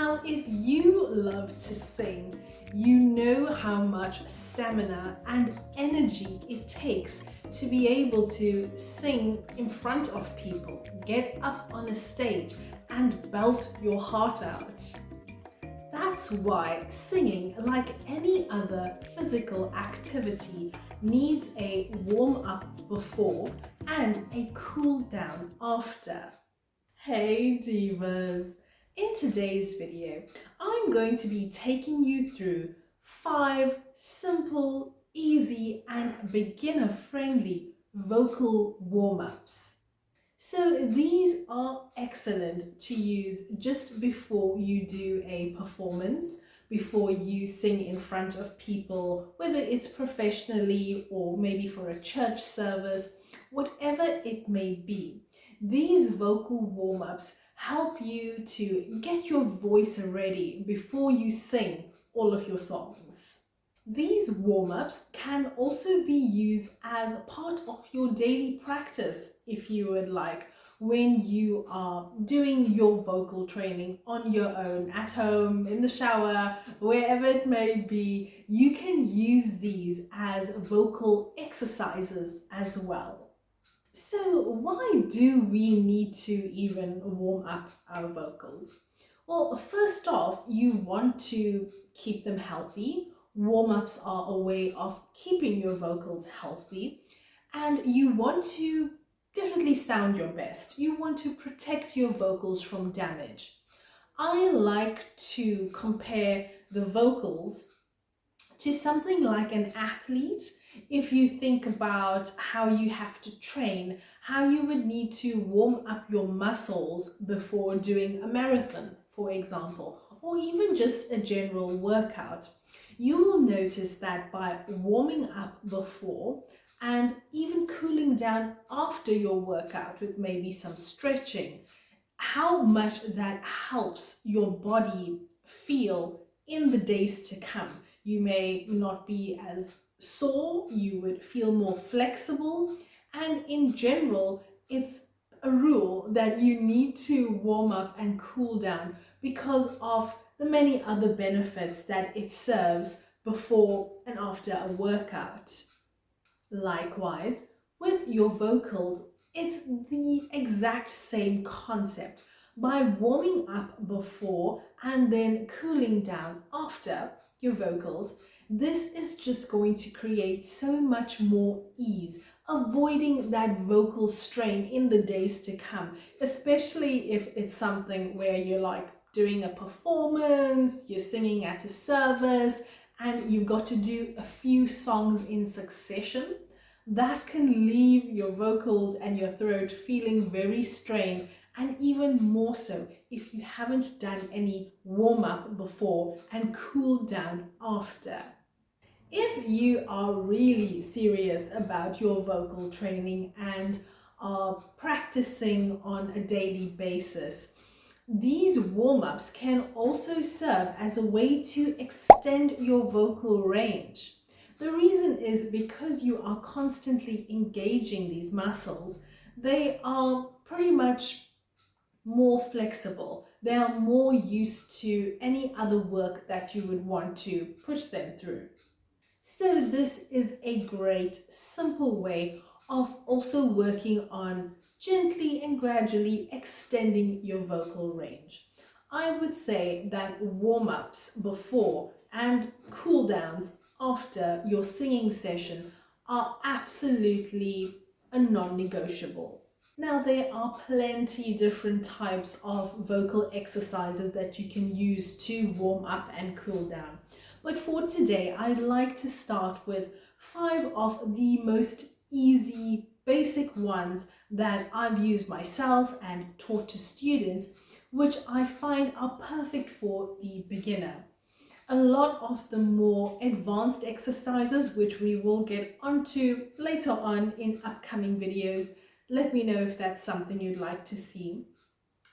Now, if you love to sing, you know how much stamina and energy it takes to be able to sing in front of people, get up on a stage and belt your heart out. That's why singing, like any other physical activity, needs a warm up before and a cool down after. Hey divas! In today's video, I'm going to be taking you through 5 simple, easy and beginner-friendly vocal warm-ups. So these are excellent to use just before you do a performance, before you sing in front of people, whether it's professionally or maybe for a church service, whatever it may be. These vocal warm-ups help you to get your voice ready before you sing all of your songs. These warm-ups can also be used as part of your daily practice, if you would like, when you are doing your vocal training on your own, at home, in the shower, wherever it may be. You can use these as vocal exercises as well. So why do we need to even warm up our vocals? Well, first off, you want to keep them healthy. Warm-ups are a way of keeping your vocals healthy, and you want to definitely sound your best. You want to protect your vocals from damage. I like to compare the vocals to something like an athlete. If you think about how you have to train, how you would need to warm up your muscles before doing a marathon, for example, or even just a general workout, you will notice that by warming up before and even cooling down after your workout with maybe some stretching, how much that helps your body feel in the days to come. You may not be as sore, you would feel more flexible, and in general, it's a rule that you need to warm up and cool down because of the many other benefits that it serves before and after a workout. Likewise, with your vocals, it's the exact same concept. By warming up before and then cooling down after your vocals, this is just going to create so much more ease, avoiding that vocal strain in the days to come, especially if it's something where you're like doing a performance, you're singing at a service, and you've got to do a few songs in succession. That can leave your vocals and your throat feeling very strained, and even more so if you haven't done any warm-up before and cool down after. If you are really serious about your vocal training and are practicing on a daily basis, these warm-ups can also serve as a way to extend your vocal range. The reason is because you are constantly engaging these muscles, they are pretty much more flexible. They are more used to any other work that you would want to push them through. So this is a great, simple way of also working on gently and gradually extending your vocal range. I would say that warm-ups before and cool downs after your singing session are absolutely a non-negotiable. Now, there are plenty different types of vocal exercises that you can use to warm up and cool down. But for today, I'd like to start with 5 of the most easy, basic ones that I've used myself and taught to students, which I find are perfect for the beginner. A lot of the more advanced exercises, which we will get onto later on in upcoming videos, let me know if that's something you'd like to see.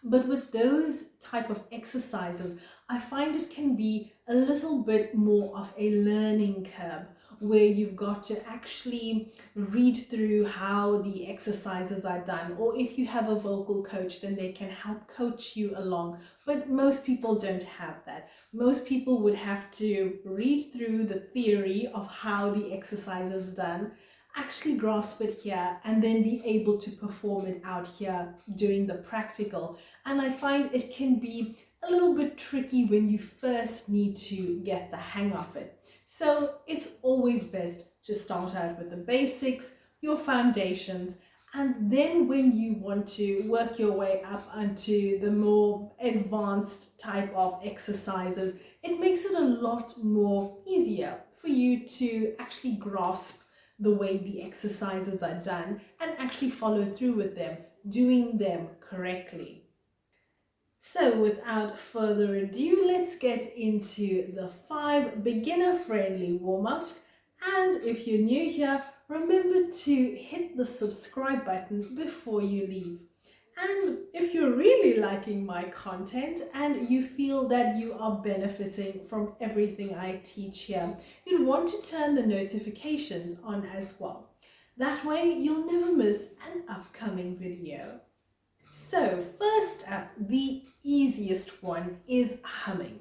But with those type of exercises, I find it can be a little bit more of a learning curve, where you've got to actually read through how the exercises are done, or if you have a vocal coach, then they can help coach you along. But most people don't have that. Most people would have to read through the theory of how the exercise is done, actually grasp it here, and then be able to perform it out here doing the practical. And I find it can be a little bit tricky when you first need to get the hang of it. So it's always best to start out with the basics, your foundations, and then when you want to work your way up onto the more advanced type of exercises, it makes it a lot more easier for you to actually grasp the way the exercises are done and actually follow through with them, doing them correctly. So without further ado, let's get into the 5 beginner-friendly warm-ups. And if you're new here, remember to hit the subscribe button before you leave. And if you're really liking my content and you feel that you are benefiting from everything I teach here, you'd want to turn the notifications on as well. That way you'll never miss an upcoming video. So first up, the easiest one is humming.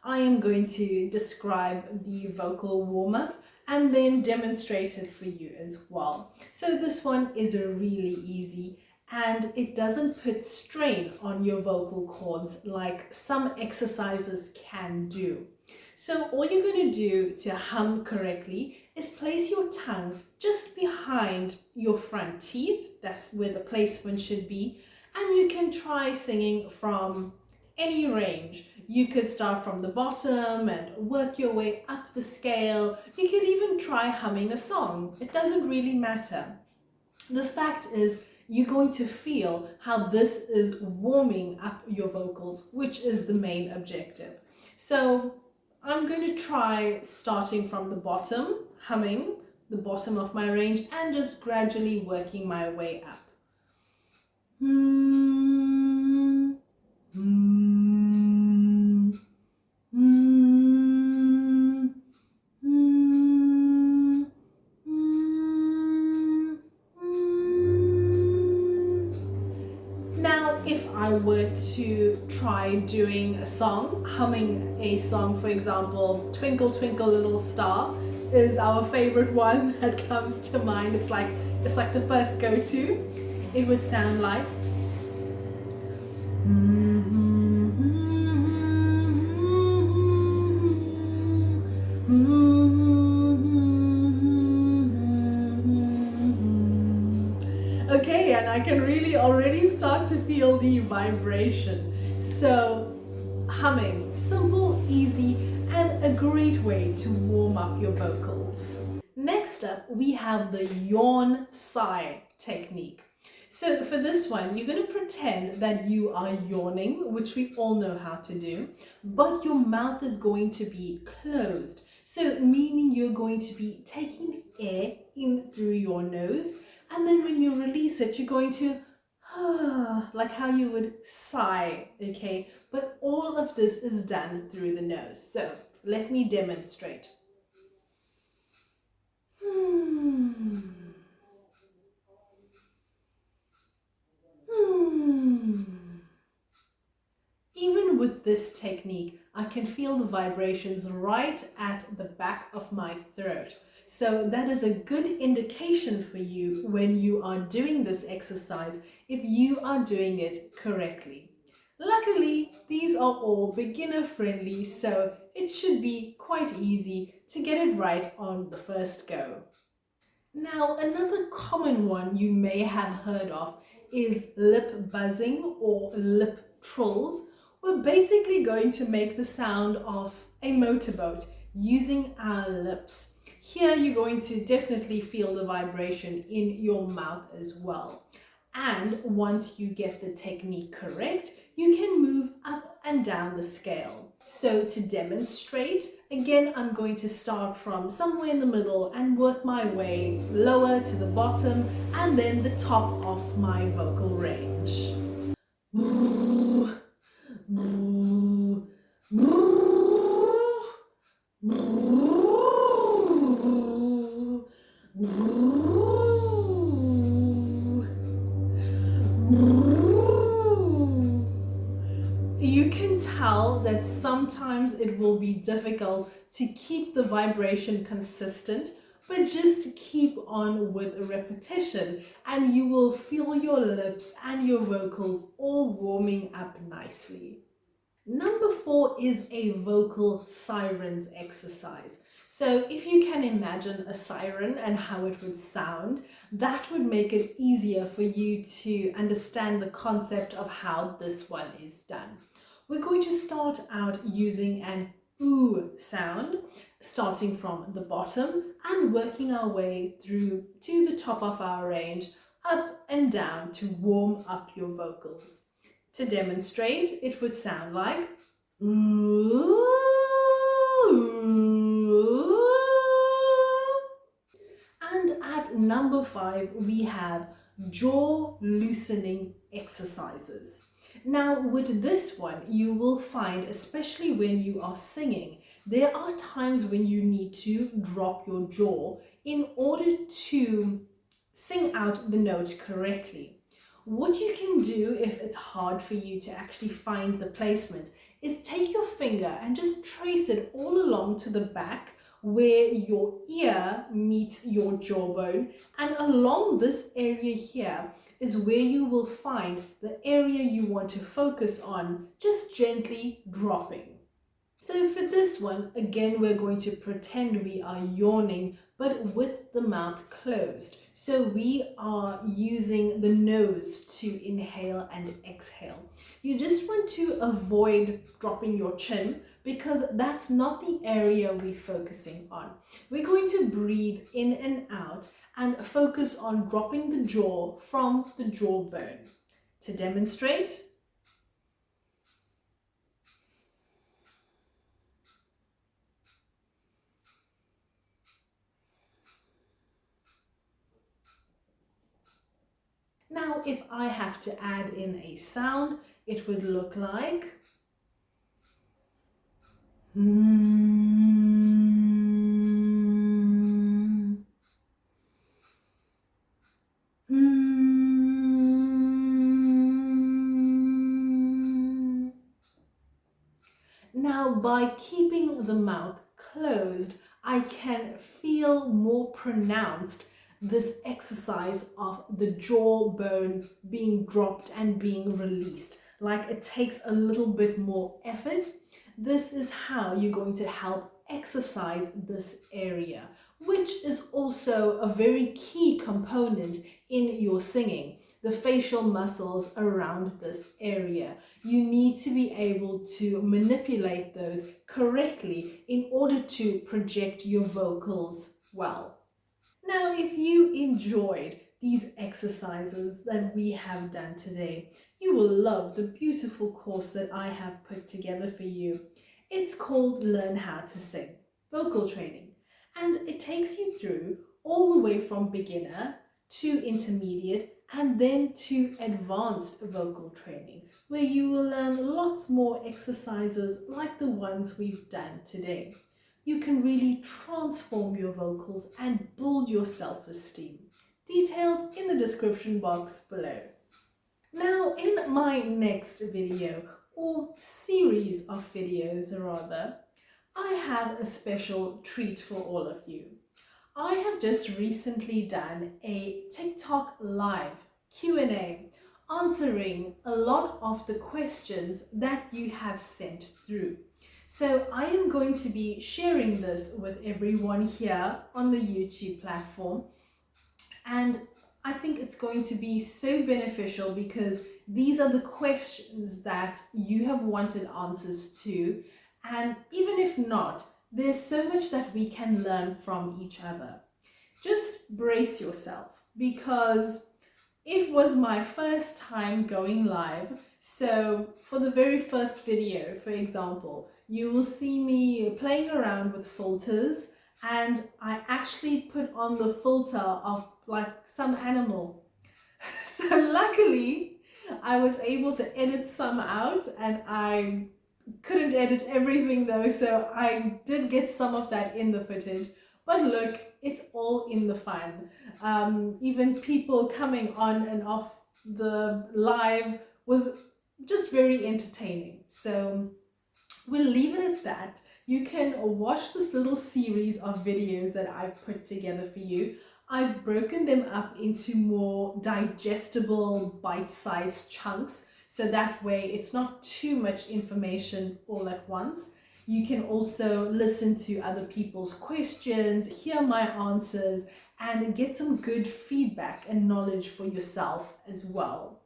I am going to describe the vocal warm-up and then demonstrate it for you as well. So this one is really easy and it doesn't put strain on your vocal cords like some exercises can do. So all you're going to do to hum correctly is place your tongue just behind your front teeth. That's where the placement should be. And you can try singing from any range. You could start from the bottom and work your way up the scale. You could even try humming a song. It doesn't really matter. The fact is, you're going to feel how this is warming up your vocals, which is the main objective. So I'm going to try starting from the bottom, humming the bottom of my range, and just gradually working my way up. Now, if I were to try doing a song, humming a song, for example, Twinkle Twinkle Little Star is our favorite one that comes to mind. It's like the first go-to. It would sound like okay, and I can really already start to feel the vibration. So humming, simple, easy, and a great way to warm up your vocals. Next up, we have the yawn sigh technique. So for this one, you're going to pretend that you are yawning, which we all know how to do, but your mouth is going to be closed. So meaning you're going to be taking the air in through your nose, and then when you release it, you're going to, like how you would sigh, okay? But all of this is done through the nose. So let me demonstrate. Even with this technique, I can feel the vibrations right at the back of my throat. So that is a good indication for you when you are doing this exercise, if you are doing it correctly. Luckily, these are all beginner friendly, so it should be quite easy to get it right on the first go. Now, another common one you may have heard of is lip buzzing or lip trills. We're basically going to make the sound of a motorboat using our lips. Here you're going to definitely feel the vibration in your mouth as well. And once you get the technique correct, you can move up and down the scale. So to demonstrate, again, I'm going to start from somewhere in the middle and work my way lower to the bottom and then the top of my vocal range. You can sometimes it will be difficult to keep the vibration consistent, but just keep on with repetition and you will feel your lips and your vocals all warming up nicely. Number 4 is a vocal sirens exercise. So if you can imagine a siren and how it would sound, that would make it easier for you to understand the concept of how this one is done. We're going to start out using an ooh sound, starting from the bottom and working our way through to the top of our range, up and down to warm up your vocals. To demonstrate, it would sound like ooh. And at number 5, we have jaw loosening exercises. Now with this one, you will find, especially when you are singing, there are times when you need to drop your jaw in order to sing out the note correctly. What you can do if it's hard for you to actually find the placement is take your finger and just trace it all along to the back where your ear meets your jawbone, and along this area here is where you will find the area you want to focus on, just gently dropping. So for this one, again, we're going to pretend we are yawning, but with the mouth closed. So we are using the nose to inhale and exhale. You just want to avoid dropping your chin because that's not the area we're focusing on. We're going to breathe in and out and focus on dropping the jaw from the jawbone. To demonstrate, now, if I have to add in a sound, it would look like Now, by keeping the mouth closed, I can feel more pronounced this exercise of the jawbone being dropped and being released. Like it takes a little bit more effort. This is how you're going to help exercise this area, which is also a very key component in your singing. The facial muscles around this area. You need to be able to manipulate those correctly in order to project your vocals well. Now, if you enjoyed these exercises that we have done today, you will love the beautiful course that I have put together for you. It's called Learn How to Sing, Vocal Training, and it takes you through all the way from beginner to intermediate and then to advanced vocal training, where you will learn lots more exercises like the ones we've done today. You can really transform your vocals and build your self-esteem. Details in the description box below. Now, in my next video, or series of videos rather, I have a special treat for all of you. I have just recently done a TikTok live Q&A answering a lot of the questions that you have sent through. So I am going to be sharing this with everyone here on the YouTube platform, and I think it's going to be so beneficial because these are the questions that you have wanted answers to, and even if not, there's so much that we can learn from each other. Just brace yourself because it was my first time going live. So for the very first video, for example, you will see me playing around with filters, and I actually put on the filter of like some animal. So luckily I was able to edit some out, and I couldn't edit everything though, so I did get some of that in the footage. But look, it's all in the fun. Even people coming on and off the live was just very entertaining. So we'll leave it at that. You can watch this little series of videos that I've put together for you. I've broken them up into more digestible, bite-sized chunks, so that way it's not too much information all at once. You can also listen to other people's questions, hear my answers, and get some good feedback and knowledge for yourself as well.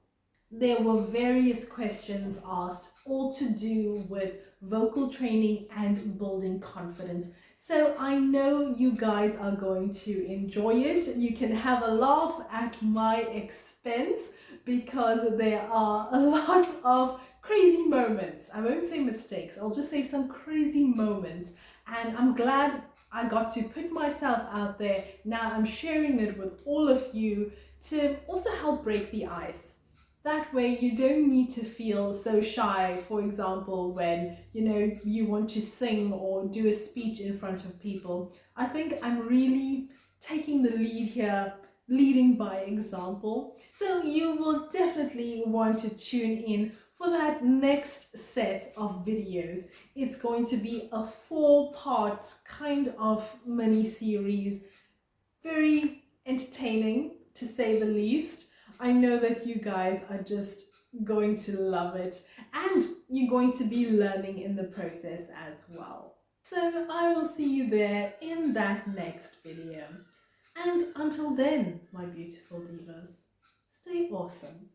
There were various questions asked, all to do with vocal training and building confidence. So I know you guys are going to enjoy it. You can have a laugh at my expense because there are a lot of crazy moments. I won't say mistakes, I'll just say some crazy moments. And I'm glad I got to put myself out there. Now I'm sharing it with all of you to also help break the ice. That way you don't need to feel so shy, for example, when you want to sing or do a speech in front of people. I think I'm really taking the lead here, leading by example. So you will definitely want to tune in for that next set of videos. It's going to be a 4-part kind of mini series, very entertaining to say the least. I know that you guys are just going to love it, and you're going to be learning in the process as well. So I will see you there in that next video. And until then, my beautiful divas, stay awesome.